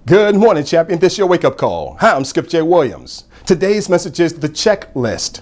Good morning, champion. This is your wake-up call. Hi, I'm Skip J. Williams. Today's message is the checklist.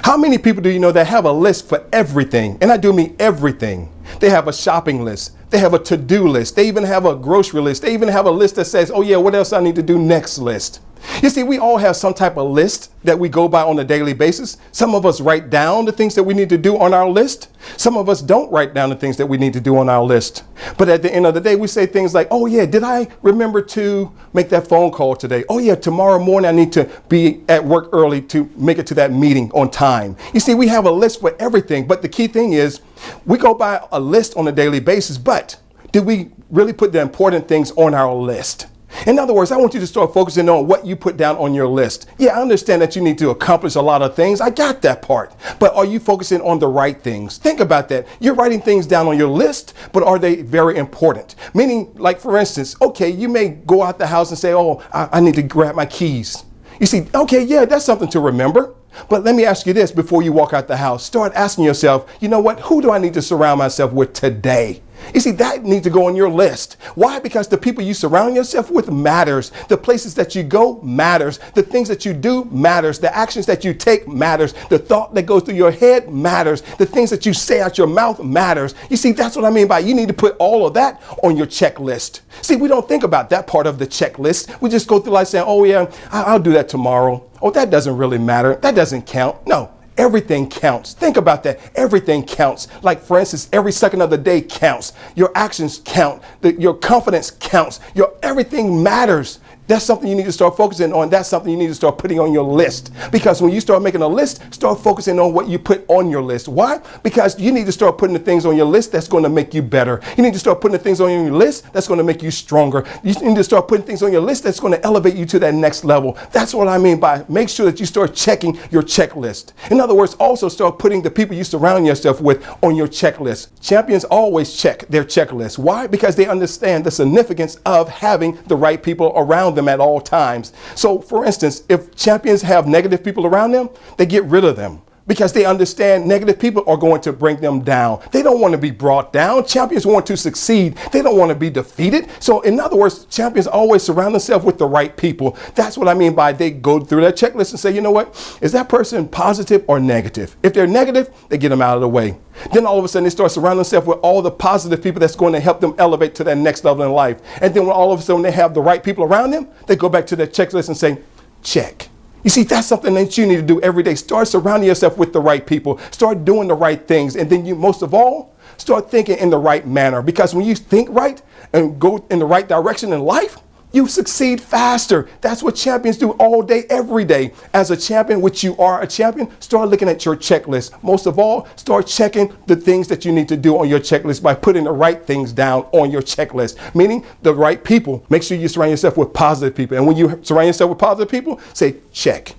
How many people do you know that have a list for everything? And I do mean everything. They have a shopping list. They have a to-do list. They even have a grocery list. They even have a list that says, oh yeah, what else I need to do next list. You see, we all have some type of list that we go by on a daily basis. Some of us write down the things that we need to do on our list. Some of us don't write down the things that we need to do on our list. But at the end of the day, we say things like, oh yeah, did I remember to make that phone call today? Oh yeah, tomorrow morning I need to be at work early to make it to that meeting on time. You see, we have a list for everything. But the key thing is we go by a list on a daily basis, but did we really put the important things on our list? In other words, I want you to start focusing on what you put down on your list. Yeah, I understand that you need to accomplish a lot of things. I got that part. But are you focusing on the right things? Think about that. You're writing things down on your list, but are they very important? Meaning, like for instance, okay, you may go out the house and say, oh, I need to grab my keys. You see, okay, yeah, that's something to remember. But let me ask you this before you walk out the house. Start asking yourself, you know what? Who do I need to surround myself with today? You see, that needs to go on your list. Why? Because the people you surround yourself with matters. The places that you go matters. The things that you do matters. The actions that you take matters. The thought that goes through your head matters. The things that you say out your mouth matters. You see, that's what I mean by you need to put all of that on your checklist. See, we don't think about that part of the checklist. We just go through life saying, oh yeah, I'll do that tomorrow. Oh, that doesn't really matter. That doesn't count. No. Everything counts. Think about that. Everything counts. Like, for instance, every second of the day counts. Your actions count. Your confidence counts. Your everything matters. That's something you need to start focusing on. That's something you need to start putting on your list. Because when you start making a list, start focusing on what you put on your list. Why? Because you need to start putting the things on your list that's going to make you better. You need to start putting the things on your list that's going to make you stronger. You need to start putting things on your list that's going to elevate you to that next level. That's what I mean by make sure that you start checking your checklist. In other words, also start putting the people you surround yourself with on your checklist. Champions always check their checklist. Why? Because they understand the significance of having the right people around them at all times. So for instance, if champions have negative people around them, they get rid of them because they understand negative people are going to bring them down. They don't want to be brought down. Champions want to succeed. They don't want to be defeated. So in other words, champions always surround themselves with the right people. That's what I mean by they go through that checklist and say, you know what, is that person positive or negative? If they're negative, they get them out of the way. Then all of a sudden they start surrounding themselves with all the positive people that's going to help them elevate to that next level in life. And then when all of a sudden they have the right people around them, they go back to their checklist and say, check. You see, that's something that you need to do every day. Start surrounding yourself with the right people. Start doing the right things. And then you, most of all, start thinking in the right manner. Because when you think right and go in the right direction in life, you succeed faster. That's what champions do all day, every day. As a champion, which you are a champion, start looking at your checklist. Most of all, start checking the things that you need to do on your checklist by putting the right things down on your checklist, meaning the right people. Make sure you surround yourself with positive people. And when you surround yourself with positive people, say, check.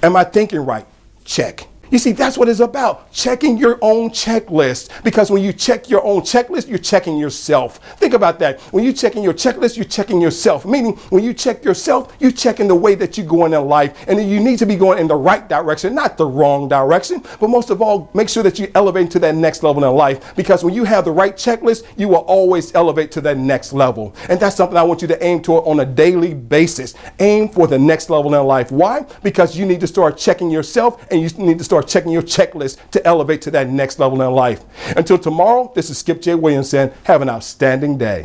Am I thinking right? Check. You see, that's what it's about, checking your own checklist. Because when you check your own checklist, you're checking yourself. Think about that. When you're checking your checklist, you're checking yourself. Meaning, when you check yourself, you're checking the way that you're going in life. And you need to be going in the right direction, not the wrong direction. But most of all, make sure that you elevate to that next level in life. Because when you have the right checklist, you will always elevate to that next level. And that's something I want you to aim toward on a daily basis. Aim for the next level in life. Why? Because you need to start checking yourself and you need to start checking your checklist to elevate to that next level in life. Until tomorrow, this is Skip J. Williams saying, have an outstanding day.